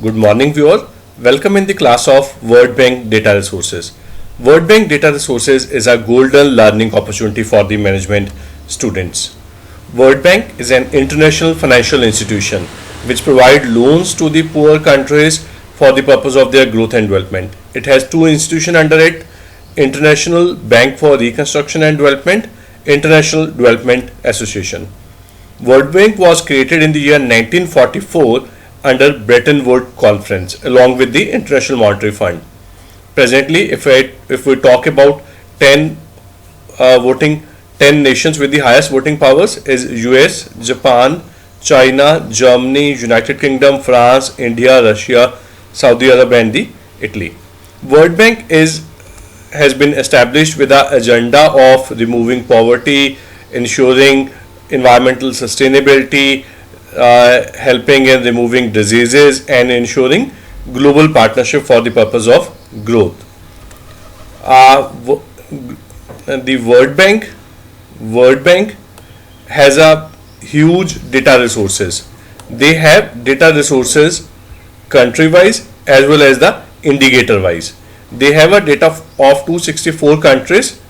Good morning, viewer. Welcome in the class of World Bank Data Resources. World Bank Data Resources is a golden learning opportunity for the management students. World Bank is an international financial institution which provides loans to the poor countries for the purpose of their growth and development. It has two institutions under it: International Bank for Reconstruction and Development, International Development Association. World Bank was created in the year 1944 under Bretton Woods Conference along with the International Monetary Fund. Presently, if we talk about 10 voting 10 nations with the highest voting powers is US, Japan, China, Germany, United Kingdom, France, India, Russia, Saudi Arabia and the Italy. World Bank has been established with the agenda of removing poverty, ensuring environmental sustainability, helping in removing diseases and ensuring global partnership for the purpose of growth. The World Bank has a huge data resources. They have data resources country wise as well as the indicator wise. They have a data of 264 countries,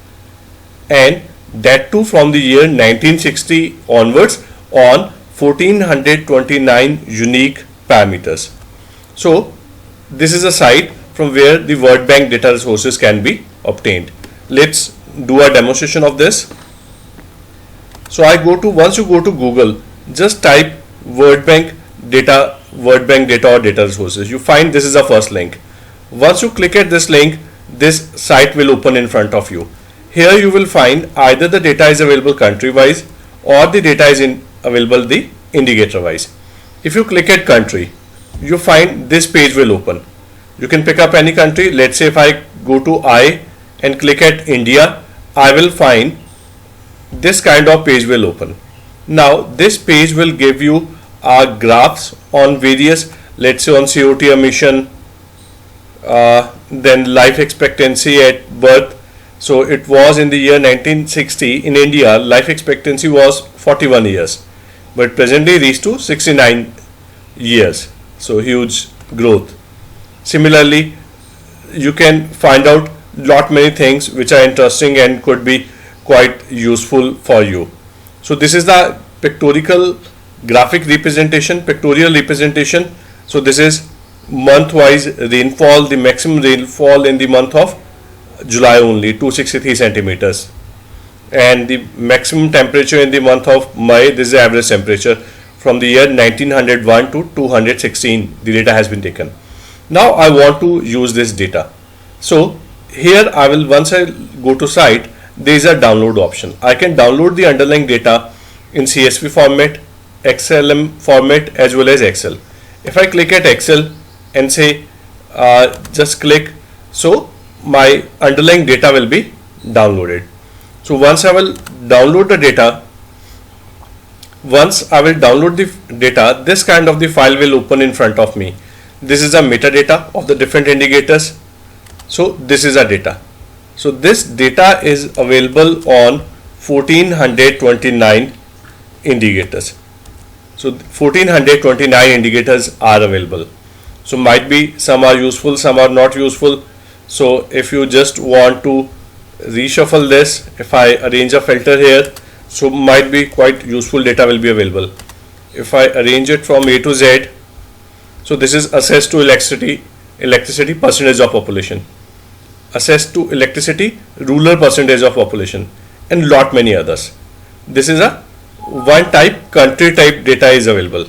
and that too from the year 1960 onwards on 1429 unique parameters. So this is a site from where the World Bank data resources can be obtained. Let's do a demonstration of this. So once you go to Google, just type World Bank data or data resources. You find this is the first link. Once you click at this link, this site will open in front of you. Here you will find either the data is available country wise or the data is available the indicator wise. If you click at country, you find this page will open. You can pick up any country. Let's say if I go to I and click at India, I will find this kind of page will open. Now this page will give you graphs on various, let's say on CO2 emission, then life expectancy at birth. So it was in the year 1960 in India, life expectancy was 41 years, but presently reached to 69 years. So huge growth. Similarly, you can find out lot many things which are interesting and could be quite useful for you. So this is the pictorial representation. So this is month wise rainfall. The maximum rainfall in the month of July only 263 centimeters, and the maximum temperature in the month of May. This is the average temperature from the year 1901 to 216. The data has been taken. Now I want to use this data. So here I will, once I go to site, there is a download option. I can download the underlying data in CSV format, XLM format as well as Excel. If I click at Excel and say just click, so my underlying data will be downloaded. So once I will download the data, this kind of the file will open in front of me. This is a metadata of the different indicators. So this is a data. So this data is available on 1429 indicators. So 1429 indicators are available. So might be some are useful, some are not useful. So if you just want to reshuffle this, if I arrange a filter here, so might be quite useful data will be available. If I arrange it from A to Z, so this is access to electricity percentage of population, access to electricity rural percentage of population, and lot many others. This is a one type country type data is available.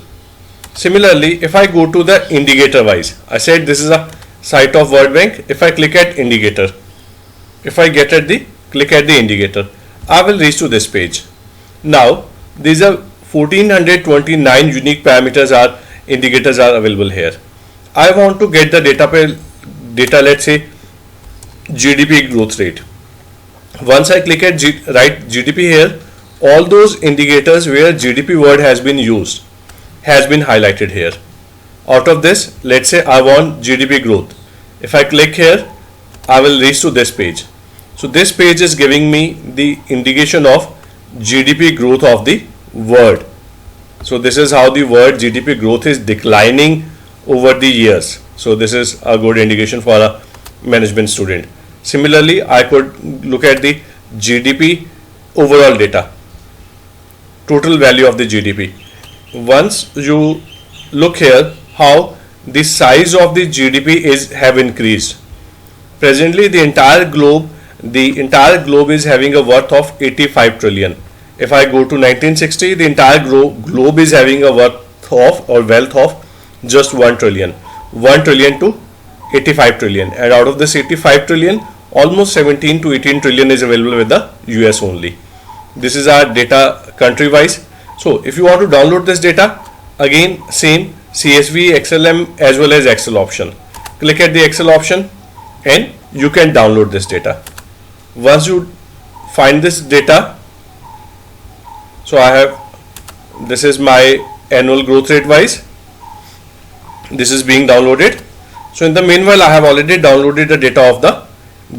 Similarly, if I go to the indicator wise, I said this is a site of World Bank. If I click at indicator, if I click at the indicator, I will reach to this page. Now these are 1429 unique indicators are available here. I want to get the data, let's say GDP growth rate. Once I click at write GDP here, all those indicators where GDP word has been used has been highlighted here. Out of this, let's say I want GDP growth. If I click here, I will reach to this page. So this page is giving me the indication of GDP growth of the world. So this is how the world GDP growth is declining over the years. So this is a good indication for a management student. Similarly, I could look at the GDP overall data, total value of the GDP. Once you look here how the size of the GDP have increased. Presently, the entire globe is having a worth of 85 trillion. If I go to 1960, the entire globe is having a worth of or wealth of just 1 trillion. 1 trillion to 85 trillion, and out of this 85 trillion, almost 17 to 18 trillion is available with the US only. This is our data country wise. So if you want to download this data, again same CSV, XLM as well as Excel option. Click at the Excel option and you can download this data. Once you find this data, so I have, this is my annual growth rate wise, this is being downloaded. So in the meanwhile, I have already downloaded the data of the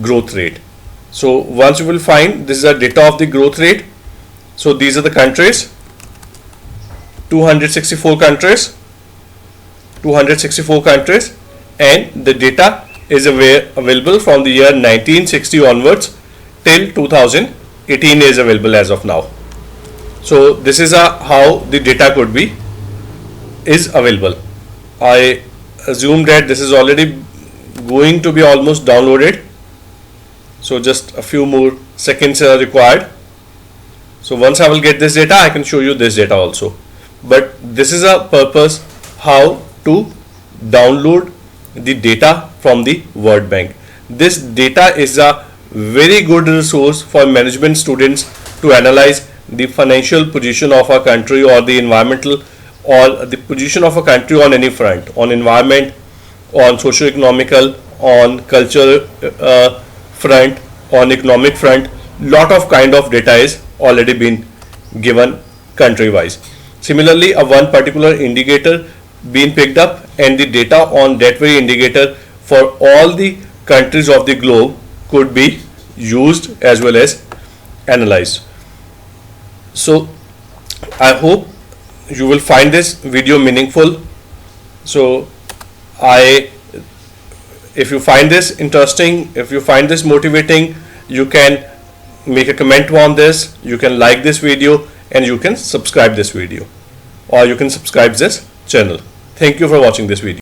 growth rate. So once you will find, this is the data of the growth rate. So these are the countries, 264 countries, and the data is available from the year 1960 onwards till 2018 is available as of now. So this is how the data is available. I assume that this is already going to be almost downloaded, so just a few more seconds are required. So once I will get this data, I can show you this data also. But this is a purpose how to download the data from the World Bank. This data is a very good resource for management students to analyze the financial position of a country or the environmental or the position of a country on any front, on environment, on socio-economical, on culture front, on economic front. Lot of kind of data is already been given country wise. Similarly, one particular indicator being picked up, and the data on that very indicator for all the countries of the globe could be used as well as analyzed. So I hope you will find this video meaningful. So if you find this interesting, if you find this motivating, you can make a comment on this, you can like this video, and you can subscribe this video, or you can subscribe this channel. Thank you for watching this video.